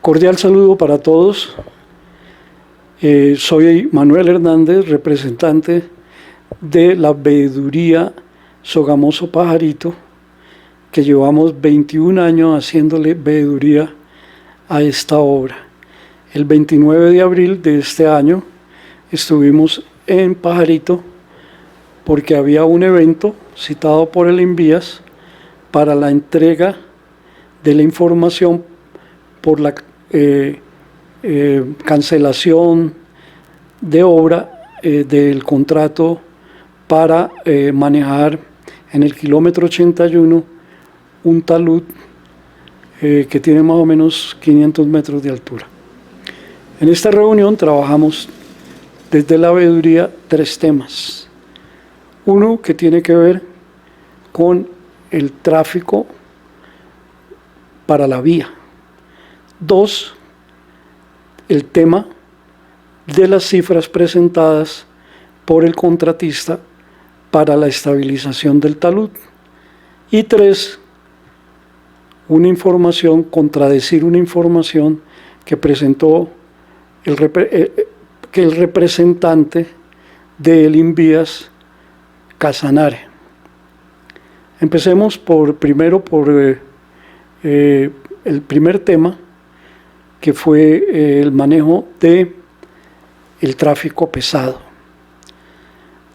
Cordial saludo para todos. Soy Manuel Hernández, representante de la veeduría Sogamoso Pajarito, que llevamos 21 años haciéndole veeduría a esta obra. El 29 de abril de este año estuvimos en Pajarito porque había un evento citado por el INVIAS para la entrega de la información por la cancelación de obra del contrato para manejar en el kilómetro 81 un talud que tiene más o menos 500 metros de altura. En esta reunión trabajamos desde la veeduría 3 temas. Uno que tiene que ver con el tráfico para la vía. 2, el tema de las cifras presentadas por el contratista para la estabilización del talud. Y 3, una información, contradecir una información que presentó el representante del INVIAS, Casanare. Empecemos primero por el primer tema, que fue el manejo del tráfico pesado.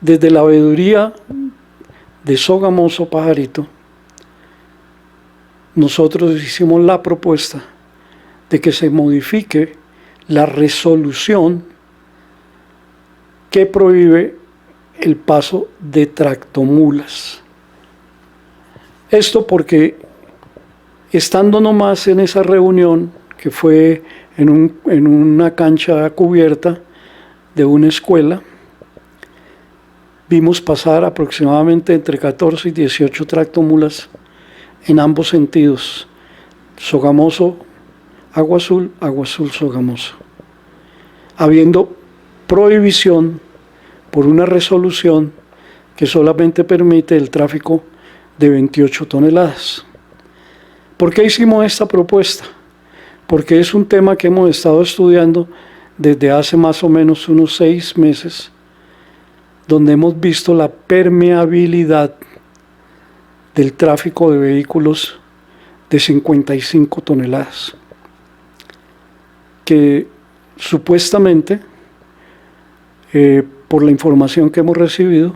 Desde la veeduría de Sogamoso Pajarito, nosotros hicimos la propuesta de que se modifique la resolución que prohíbe el paso de tractomulas. Esto porque, estando nomás en esa reunión, que fue en una cancha cubierta de una escuela, vimos pasar aproximadamente entre 14 y 18 tractomulas en ambos sentidos, Sogamoso, Agua Azul, Sogamoso, habiendo prohibición por una resolución que solamente permite el tráfico de 28 toneladas. ¿Por qué hicimos esta propuesta? Porque es un tema que hemos estado estudiando desde hace más o menos unos 6 meses, donde hemos visto la permeabilidad del tráfico de vehículos de 55 toneladas, que supuestamente, por la información que hemos recibido,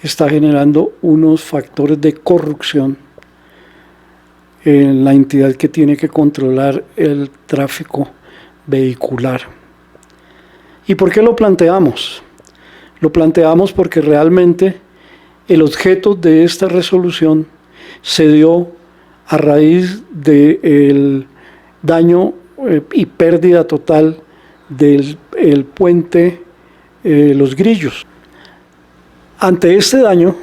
está generando unos factores de corrupción en la entidad que tiene que controlar el tráfico vehicular. ¿Y por qué lo planteamos? Lo planteamos porque realmente el objeto de esta resolución se dio a raíz del daño y pérdida total del puente Los Grillos. Ante este daño,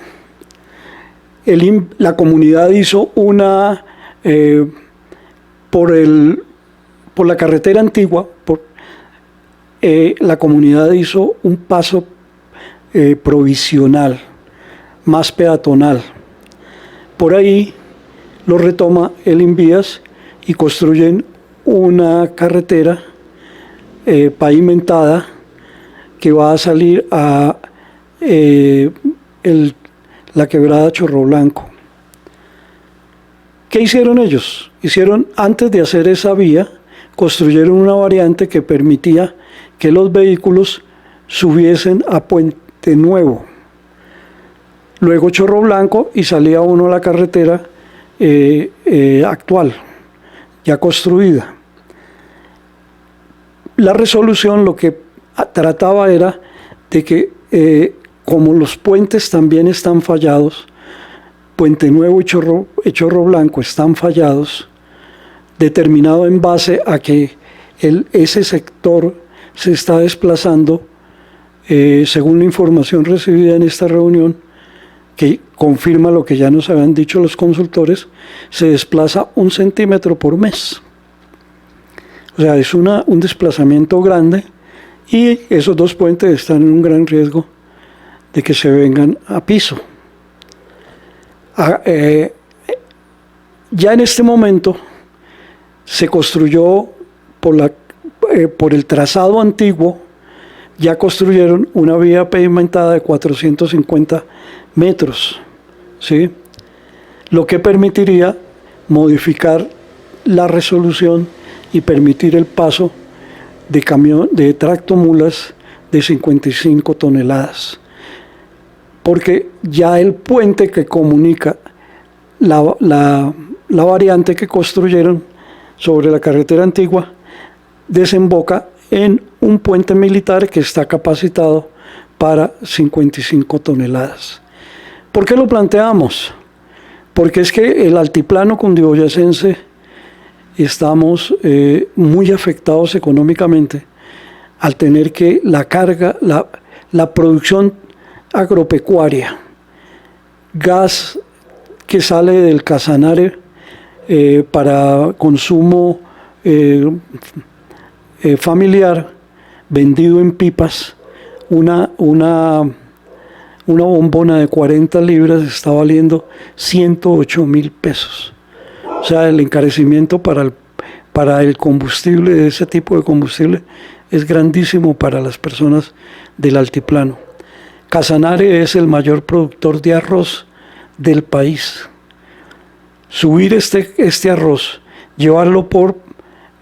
la comunidad hizo una por la carretera antigua, la comunidad hizo un paso provisional, más peatonal. Por ahí lo retoma el INVIAS y construyen una carretera pavimentada que va a salir a la quebrada Chorro Blanco. ¿Qué hicieron ellos? Antes de hacer esa vía, construyeron una variante que permitía que los vehículos subiesen a Puente Nuevo, luego Chorro Blanco, y salía uno a la carretera actual, ya construida. La resolución lo que trataba era de que, como los puentes también están fallados, Puente Nuevo y Chorro Blanco están fallados, determinado en base a que ese sector se está desplazando, según la información recibida en esta reunión, que confirma lo que ya nos habían dicho los consultores, se desplaza 1 centímetro por mes. O sea, es un desplazamiento grande, y esos 2 puentes están en un gran riesgo de que se vengan a piso. Ya en este momento se construyó por el trazado antiguo, ya construyeron una vía pavimentada de 450 metros, ¿sí? Lo que permitiría modificar la resolución y permitir el paso de tractomulas de 55 toneladas. Porque ya el puente que comunica la variante que construyeron sobre la carretera antigua desemboca en un puente militar que está capacitado para 55 toneladas. ¿Por qué lo planteamos? Porque es que el altiplano cundiboyacense estamos muy afectados económicamente al tener que la carga, la producción agropecuaria, gas que sale del Casanare para consumo familiar, vendido en pipas, una bombona de 40 libras está valiendo 108.000 pesos. O sea, el encarecimiento para el combustible, de ese tipo de combustible, es grandísimo para las personas del altiplano. Casanare es el mayor productor de arroz del país. Subir este arroz, llevarlo por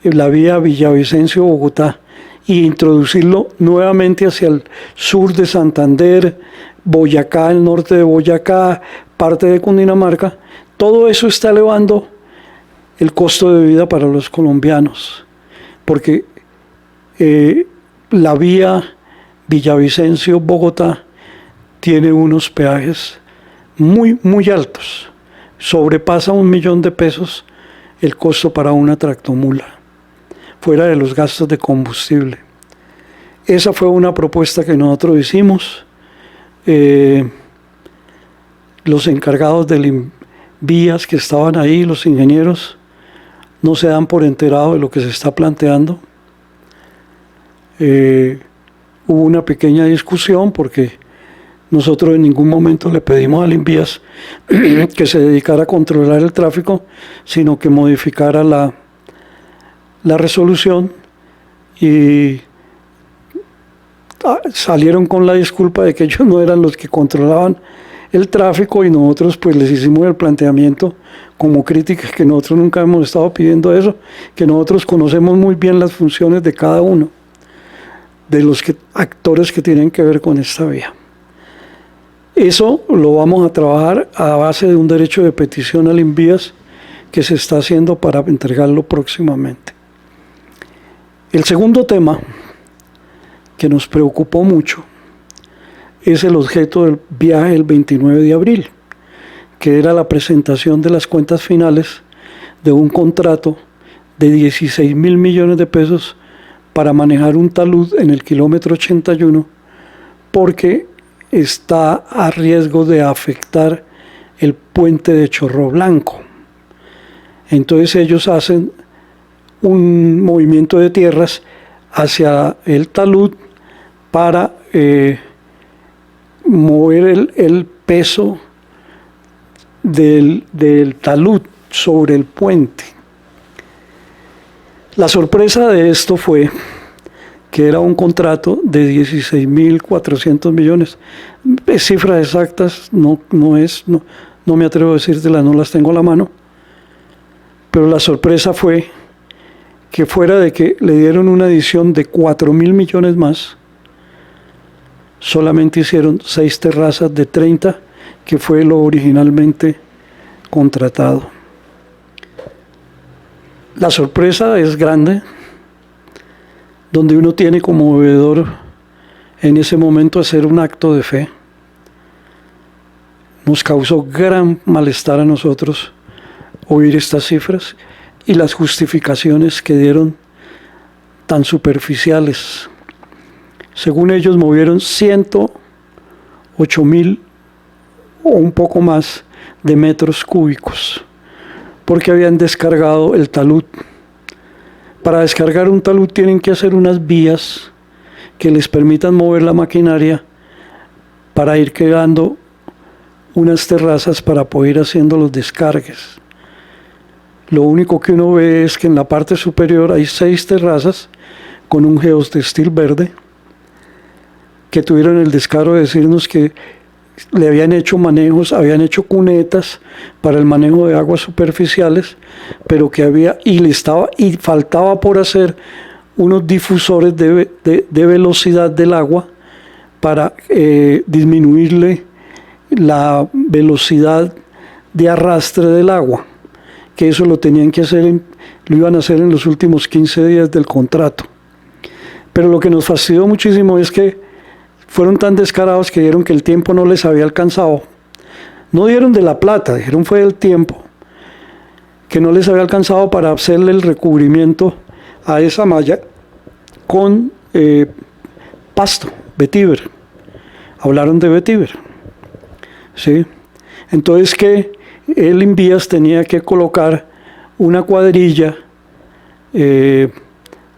la vía Villavicencio-Bogotá e introducirlo nuevamente hacia el sur de Santander, Boyacá, el norte de Boyacá, parte de Cundinamarca, todo eso está elevando el costo de vida para los colombianos, porque la vía Villavicencio-Bogotá tiene unos peajes muy, muy altos, sobrepasa 1 millón de pesos el costo para una tractomula, fuera de los gastos de combustible. Esa fue una propuesta que nosotros hicimos. Los encargados de vías que estaban ahí, los ingenieros, no se dan por enterado de lo que se está planteando. Hubo una pequeña discusión porque nosotros en ningún momento le pedimos al Invías que se dedicara a controlar el tráfico, sino que modificara la resolución, y salieron con la disculpa de que ellos no eran los que controlaban el tráfico, y nosotros pues les hicimos el planteamiento como crítica que nosotros nunca hemos estado pidiendo eso, que nosotros conocemos muy bien las funciones de cada uno de los actores que tienen que ver con esta vía. Eso lo vamos a trabajar a base de un derecho de petición al Invías que se está haciendo para entregarlo próximamente. El segundo tema que nos preocupó mucho es el objeto del viaje del 29 de abril, que era la presentación de las cuentas finales de un contrato de 16.000 millones de pesos para manejar un talud en el kilómetro 81, porque está a riesgo de afectar el puente de Chorro Blanco. Entonces ellos hacen un movimiento de tierras hacia el talud para mover el peso del talud sobre el puente. La sorpresa de esto fue que era un contrato de 16.400 millones. Cifras exactas no me atrevo a decírtelas, no las tengo a la mano, pero la sorpresa fue que fuera de que le dieron una adición de 4.000 millones más, solamente hicieron 6 terrazas de 30, que fue lo originalmente contratado. La sorpresa es grande, donde uno tiene como bebedor en ese momento hacer un acto de fe. Nos causó gran malestar a nosotros oír estas cifras y las justificaciones que dieron tan superficiales. Según ellos, movieron 108.000 o un poco más de metros cúbicos, porque habían descargado el talud. Para descargar un talud tienen que hacer unas vías que les permitan mover la maquinaria para ir creando unas terrazas para poder ir haciendo los descargues. Lo único que uno ve es que en la parte superior hay 6 terrazas con un geotextil verde que tuvieron el descaro de decirnos que le habían hecho manejos, habían hecho cunetas para el manejo de aguas superficiales, pero que había y faltaba por hacer unos difusores de velocidad del agua para disminuirle la velocidad de arrastre del agua, que eso lo tenían que hacer, lo iban a hacer en los últimos 15 días del contrato. Pero lo que nos fastidió muchísimo es que fueron tan descarados que dieron que el tiempo no les había alcanzado. No dieron de la plata, dijeron fue del tiempo, que no les había alcanzado para hacerle el recubrimiento a esa malla con pasto, vetiver. Hablaron de vetiver, ¿sí? Entonces que el Invías tenía que colocar una cuadrilla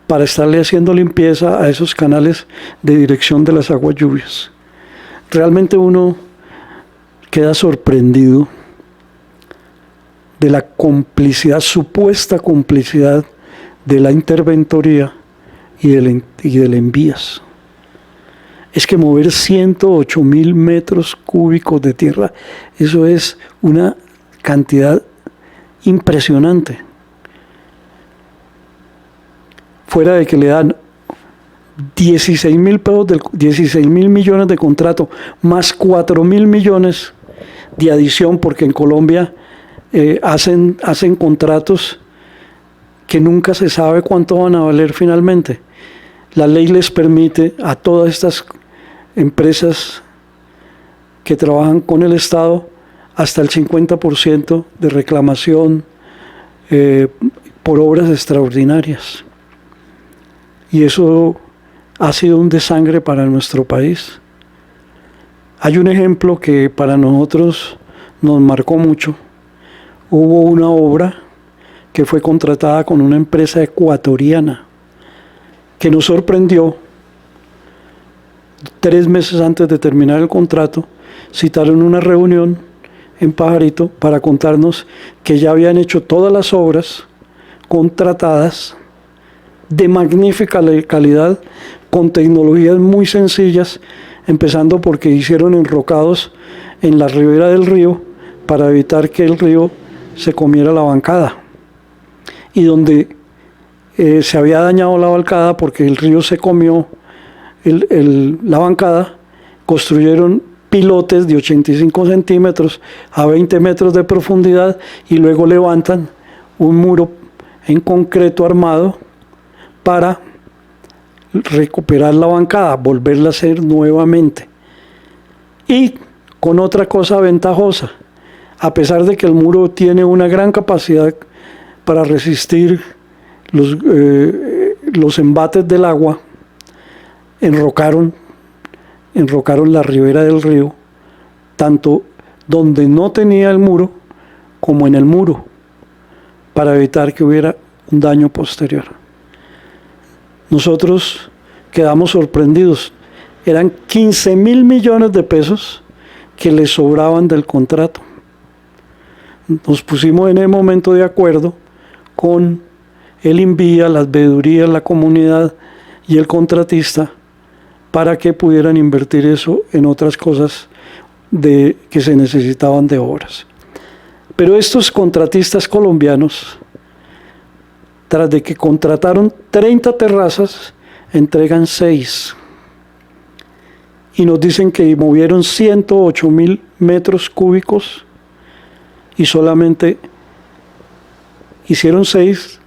para estarle haciendo limpieza a esos canales de dirección de las aguas lluvias. Realmente uno queda sorprendido de la complicidad, supuesta complicidad de la interventoría y del Envías. Es que mover 108.000 metros cúbicos de tierra, eso es una cantidad impresionante. Fuera de que le dan 16.000 millones de contrato, más 4.000 millones de adición, porque en Colombia hacen contratos que nunca se sabe cuánto van a valer finalmente. La ley les permite a todas estas empresas que trabajan con el Estado hasta el 50% de reclamación por obras extraordinarias. Y eso ha sido un desangre para nuestro país. Hay un ejemplo que para nosotros nos marcó mucho. Hubo una obra que fue contratada con una empresa ecuatoriana que nos sorprendió. 3 meses antes de terminar el contrato, citaron una reunión en Pajarito para contarnos que ya habían hecho todas las obras contratadas de magnífica calidad, con tecnologías muy sencillas, empezando porque hicieron enrocados en la ribera del río para evitar que el río se comiera la bancada. Y donde se había dañado la bancada porque el río se comió la bancada, construyeron pilotes de 85 centímetros a 20 metros de profundidad y luego levantan un muro en concreto armado para recuperar la bancada, volverla a hacer nuevamente. Y con otra cosa ventajosa, a pesar de que el muro tiene una gran capacidad para resistir los embates del agua, enrocaron la ribera del río, tanto donde no tenía el muro como en el muro, para evitar que hubiera un daño posterior. Nosotros quedamos sorprendidos. Eran 15.000 millones de pesos que les sobraban del contrato. Nos pusimos en el momento de acuerdo con el Invía, las veedurías, la comunidad y el contratista para que pudieran invertir eso en otras cosas que se necesitaban de obras. Pero estos contratistas colombianos, tras de que contrataron 30 terrazas, entregan 6. Y nos dicen que movieron 108.000 metros cúbicos y solamente hicieron 6,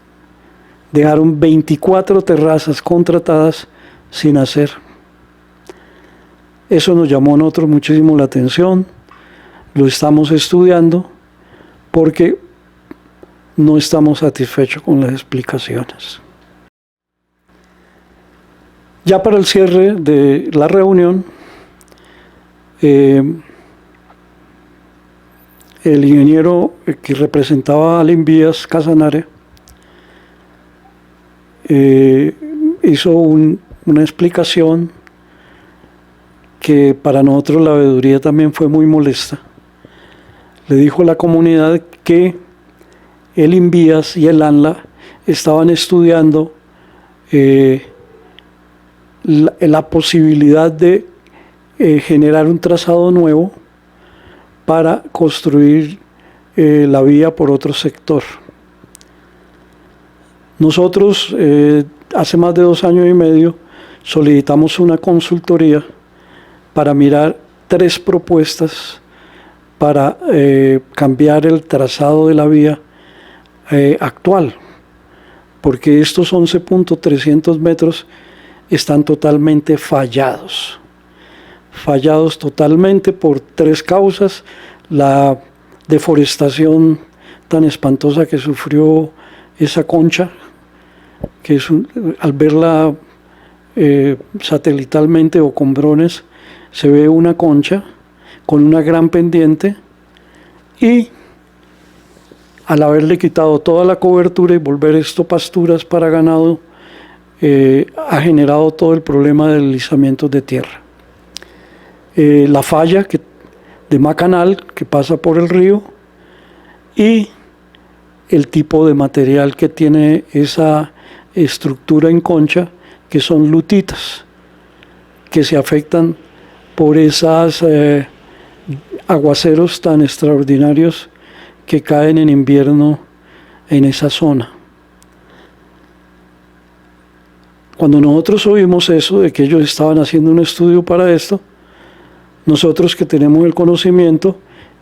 dejaron 24 terrazas contratadas sin hacer. Eso nos llamó a nosotros muchísimo la atención, lo estamos estudiando porque no estamos satisfechos con las explicaciones. Ya para el cierre de la reunión, el ingeniero que representaba al Invías, Casanare, hizo una explicación que para nosotros la veeduría también fue muy molesta. Le dijo a la comunidad que el Invías y el ANLA estaban estudiando la posibilidad de generar un trazado nuevo para construir la vía por otro sector. Nosotros hace más de 2 años y medio solicitamos una consultoría para mirar 3 propuestas para cambiar el trazado de la vía actual, porque estos 11.300 metros están totalmente fallados totalmente por 3 causas: la deforestación tan espantosa que sufrió esa concha, que es al verla satelitalmente o con drones, se ve una concha con una gran pendiente, y al haberle quitado toda la cobertura y volver esto pasturas para ganado, ha generado todo el problema de deslizamientos de tierra. La falla de Macanal, que pasa por el río, y el tipo de material que tiene esa estructura en concha, que son lutitas, que se afectan por esos aguaceros tan extraordinarios que caen en invierno en esa zona. Cuando nosotros oímos eso, de que ellos estaban haciendo un estudio para esto, nosotros que tenemos el conocimiento,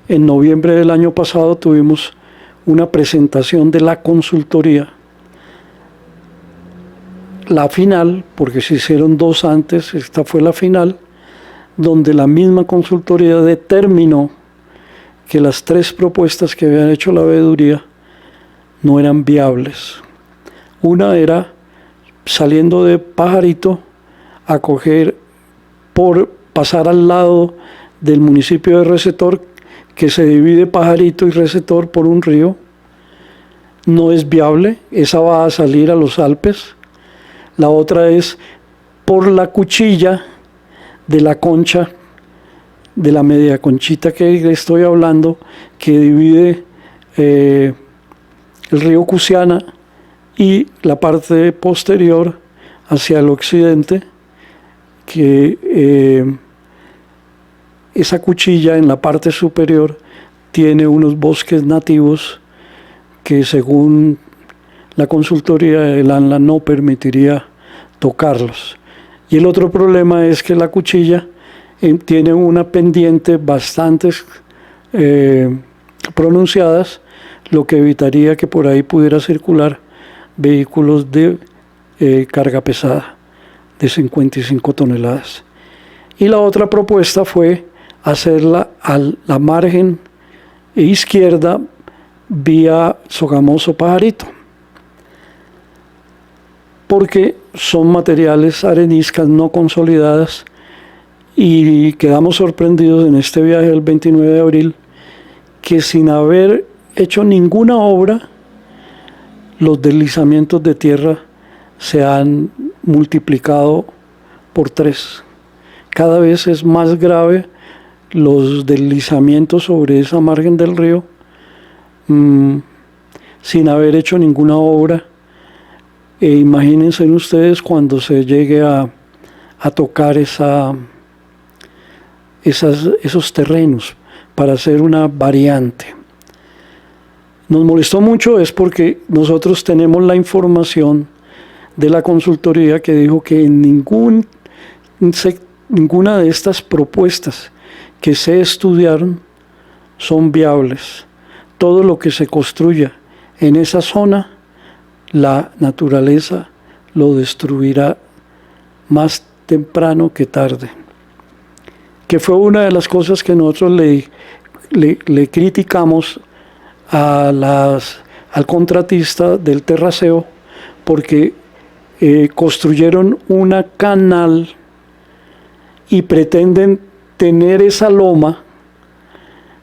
en noviembre del año pasado tuvimos una presentación de la consultoría, la final, porque se hicieron 2 antes, esta fue la final, donde la misma consultoría determinó que las 3 propuestas que habían hecho la veeduría no eran viables. Una era, saliendo de Pajarito, a coger pasar al lado del municipio de Recetor, que se divide Pajarito y Recetor por un río. No es viable, esa va a salir a los Alpes. La otra es por la cuchilla de la concha, de la media conchita que estoy hablando, que divide el río Cusiana y la parte posterior hacia el occidente, que esa cuchilla en la parte superior tiene unos bosques nativos que, según la consultoría del ANLA, no permitiría tocarlos. Y el otro problema es que la cuchilla tiene una pendiente bastante pronunciadas, lo que evitaría que por ahí pudiera circular vehículos de carga pesada de 55 toneladas. Y la otra propuesta fue hacerla a la margen izquierda vía Sogamoso Pajarito, porque son materiales areniscas no consolidadas, y quedamos sorprendidos en este viaje del 29 de abril que, sin haber hecho ninguna obra, los deslizamientos de tierra se han multiplicado por 3. Cada vez es más grave los deslizamientos sobre esa margen del río, sin haber hecho ninguna obra. Imagínense ustedes cuando se llegue a tocar esos terrenos para hacer una variante. Nos molestó mucho, es porque nosotros tenemos la información de la consultoría que dijo que en ninguna de estas propuestas que se estudiaron son viables. Todo lo que se construya en esa zona, la naturaleza lo destruirá más temprano que tarde. Que fue una de las cosas que nosotros le criticamos al contratista del terraceo, porque construyeron una canal y pretenden tener esa loma,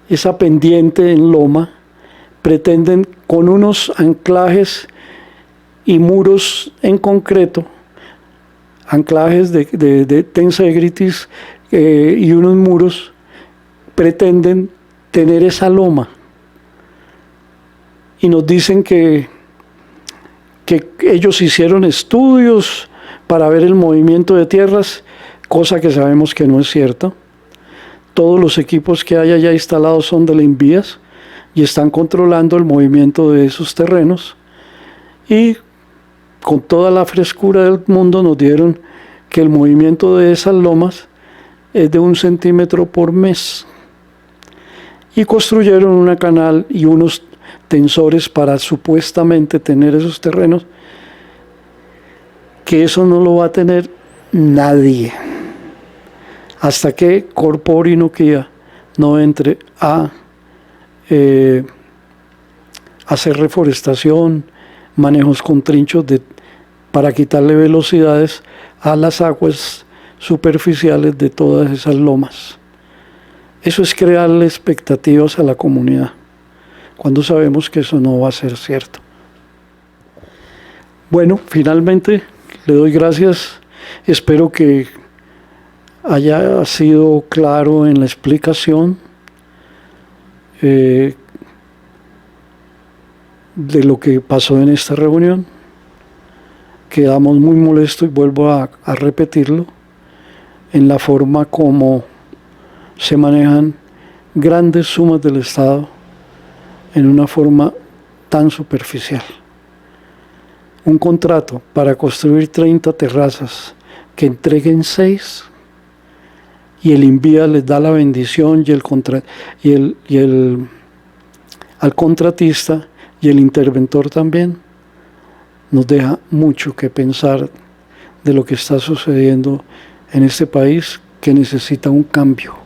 esa pendiente en loma, pretenden con unos anclajes y muros en concreto, anclajes de tensegritis y unos muros, pretenden tener esa loma. y nos dicen que ellos hicieron estudios para ver el movimiento de tierras, cosa que sabemos que no es cierto. Todos los equipos que hay allá instalados son de la INVIAS y están controlando el movimiento de esos terrenos, y con toda la frescura del mundo nos dieron que el movimiento de esas lomas es de 1 centímetro por mes, y construyeron una canal y unos tensores para supuestamente tener esos terrenos, que eso no lo va a tener nadie hasta que Corpor y Nokia no entre a hacer reforestación, manejos con trinchos para quitarle velocidades a las aguas superficiales de todas esas lomas. Eso es crearle expectativas a la comunidad, cuando sabemos que eso no va a ser cierto. Bueno, finalmente le doy gracias. Espero que haya sido claro en la explicación de lo que pasó en esta reunión. Quedamos muy molestos, y vuelvo a repetirlo, en la forma como se manejan grandes sumas del Estado en una forma tan superficial. Un contrato para construir 30 terrazas que entreguen 6, y el INVIA les da la bendición al contratista y el interventor también, nos deja mucho que pensar de lo que está sucediendo en este país, que necesita un cambio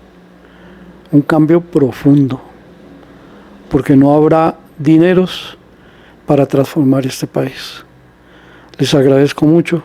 profundo, porque no habrá dineros para transformar este país. Les agradezco mucho.